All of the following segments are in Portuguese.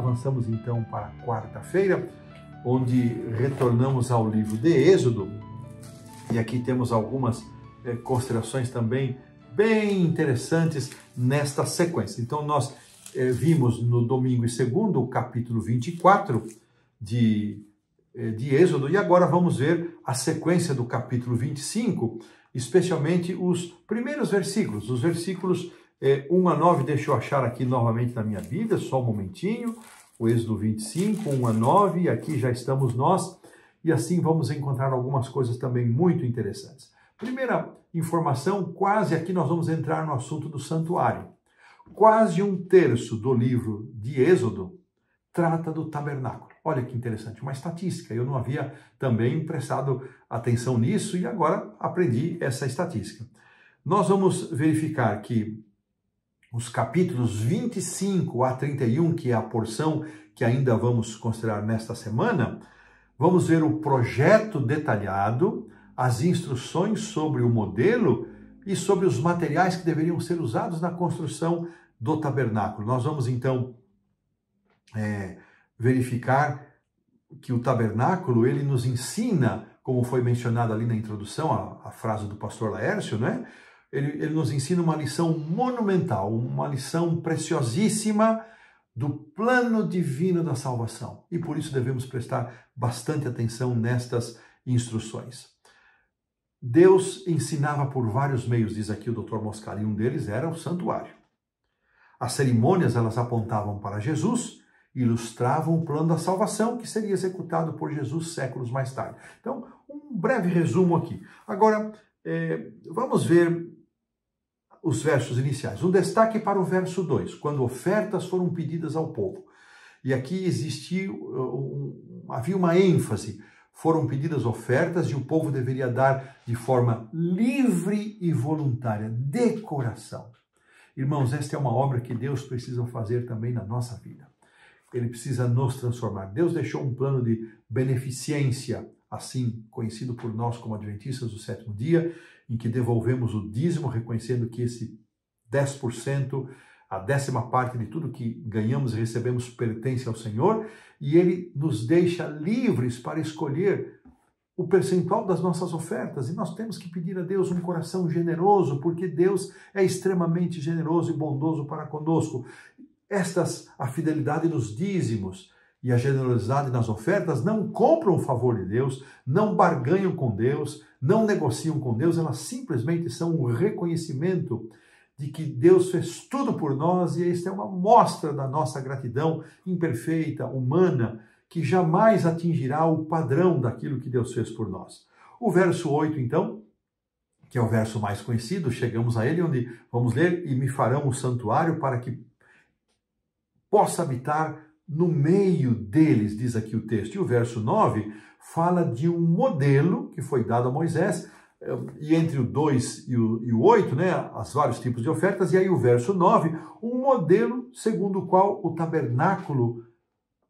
avançamos então para a quarta-feira, onde retornamos ao livro de Êxodo, e aqui temos algumas considerações também bem interessantes nesta sequência. Então nós vimos no domingo e segundo o capítulo 24 de Êxodo, e agora vamos ver a sequência do capítulo 25, especialmente os primeiros versículos, os versículos 1 a 9, deixa eu achar aqui novamente na minha Bíblia, só um momentinho, o Êxodo 25, 1 a 9, e aqui já estamos nós, e assim vamos encontrar algumas coisas também muito interessantes. Primeira informação, quase aqui nós vamos entrar no assunto do santuário. Quase um terço do livro de Êxodo trata do tabernáculo. Olha que interessante, uma estatística. Eu não havia também prestado atenção nisso e agora aprendi essa estatística. Nós vamos verificar que os capítulos 25 a 31, que é a porção que ainda vamos considerar nesta semana, vamos ver o projeto detalhado, as instruções sobre o modelo e sobre os materiais que deveriam ser usados na construção do tabernáculo. Nós vamos então verificar que o tabernáculo, ele nos ensina, como foi mencionado ali na introdução, a frase do pastor Laércio, né? Ele nos ensina uma lição monumental, uma lição preciosíssima do plano divino da salvação. E por isso devemos prestar bastante atenção nestas instruções. Deus ensinava por vários meios, diz aqui o Dr. Moscali, e um deles era o santuário. As cerimônias, elas apontavam para Jesus, ilustravam o plano da salvação que seria executado por Jesus séculos mais tarde. Então, um breve resumo aqui. Agora, vamos ver os versos iniciais. Um destaque para o verso 2, quando ofertas foram pedidas ao povo. E aqui havia uma ênfase. Foram pedidas ofertas e o povo deveria dar de forma livre e voluntária, de coração. Irmãos, esta é uma obra que Deus precisa fazer também na nossa vida. Ele precisa nos transformar. Deus deixou um plano de beneficência, assim conhecido por nós como adventistas do sétimo dia, em que devolvemos o dízimo, reconhecendo que esse 10%, a 10ª parte de tudo que ganhamos e recebemos pertence ao Senhor, e Ele nos deixa livres para escolher o percentual das nossas ofertas, e nós temos que pedir a Deus um coração generoso, porque Deus é extremamente generoso e bondoso para conosco. A fidelidade nos dízimos e a generosidade nas ofertas não compram o favor de Deus, não barganham com Deus, não negociam com Deus, elas simplesmente são um reconhecimento de que Deus fez tudo por nós e esta é uma mostra da nossa gratidão imperfeita, humana, que jamais atingirá o padrão daquilo que Deus fez por nós. O verso 8, então, que é o verso mais conhecido, chegamos a ele, onde vamos ler, e me farão o santuário para que possa habitar no meio deles, diz aqui o texto. E o verso 9 fala de um modelo que foi dado a Moisés, e entre o 2 e o 8, né, os vários tipos de ofertas, e aí o verso 9, um modelo segundo o qual o tabernáculo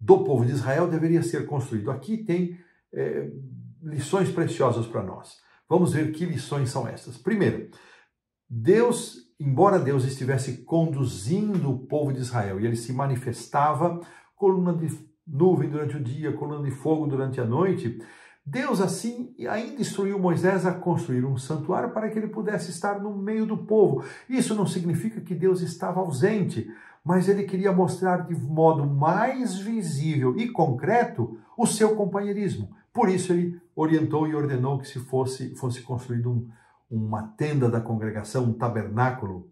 do povo de Israel deveria ser construído. Aqui tem lições preciosas para nós. Vamos ver que lições são essas. Primeiro, embora Deus estivesse conduzindo o povo de Israel e ele se manifestava, coluna de nuvem durante o dia, coluna de fogo durante a noite, Deus assim ainda instruiu Moisés a construir um santuário para que ele pudesse estar no meio do povo. Isso não significa que Deus estava ausente, mas ele queria mostrar de modo mais visível e concreto o seu companheirismo. Por isso ele orientou e ordenou que se fosse construído uma tenda da congregação, um tabernáculo.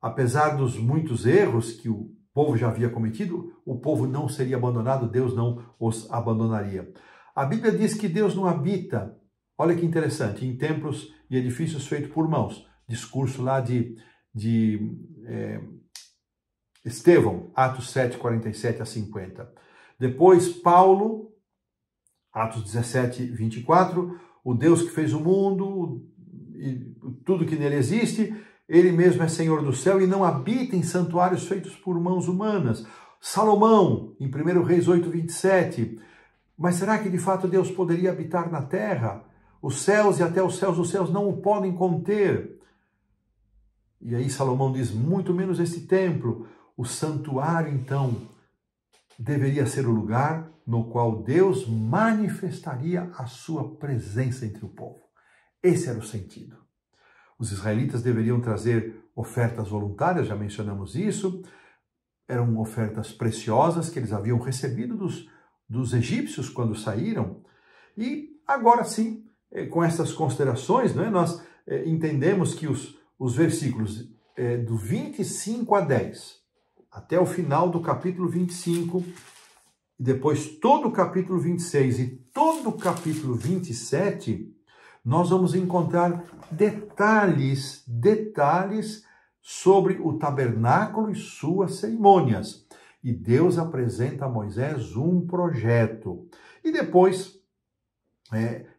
Apesar dos muitos erros que o povo já havia cometido, o povo não seria abandonado, Deus não os abandonaria. A Bíblia diz que Deus não habita, olha que interessante, em templos e edifícios feitos por mãos. Discurso lá de Estevão, Atos 7, 47 a 50. Depois, Paulo, Atos 17, 24, o Deus que fez o mundo e tudo que nele existe, ele mesmo é Senhor do céu e não habita em santuários feitos por mãos humanas. Salomão, em 1 Reis 8, 27, mas será que de fato Deus poderia habitar na terra? Os céus e até os céus dos céus não o podem conter. E aí Salomão diz, muito menos este templo. O santuário, então, deveria ser o lugar no qual Deus manifestaria a sua presença entre o povo. Esse era o sentido. Os israelitas deveriam trazer ofertas voluntárias, já mencionamos isso. Eram ofertas preciosas que eles haviam recebido dos egípcios quando saíram. E agora sim, com essas considerações, nós entendemos que os versículos do 25 a 10, até o final do capítulo 25, e depois todo o capítulo 26 e todo o capítulo 27, nós vamos encontrar detalhes sobre o tabernáculo e suas cerimônias. E Deus apresenta a Moisés um projeto. E depois,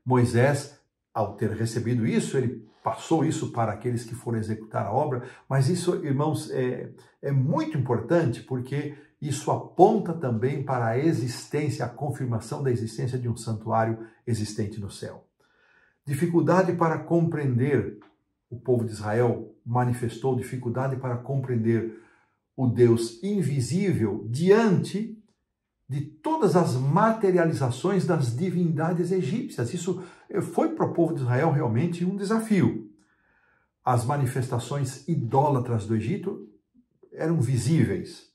Moisés, ao ter recebido isso, ele passou isso para aqueles que foram executar a obra. Mas isso, irmãos, é muito importante, porque isso aponta também para a existência, a confirmação da existência de um santuário existente no céu. Dificuldade para compreender, o povo de Israel manifestou dificuldade para compreender o Deus invisível diante de todas as materializações das divindades egípcias. Isso foi para o povo de Israel realmente um desafio. As manifestações idólatras do Egito eram visíveis,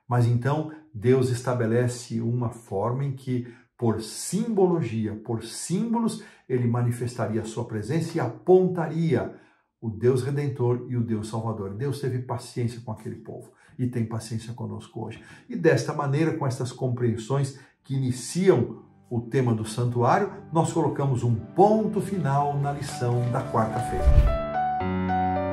mas então Deus estabelece uma forma em que, por simbologia, por símbolos, ele manifestaria a sua presença e apontaria o Deus Redentor e o Deus Salvador. Deus teve paciência com aquele povo e tem paciência conosco hoje. E desta maneira, com essas compreensões que iniciam o tema do santuário, nós colocamos um ponto final na lição da quarta-feira.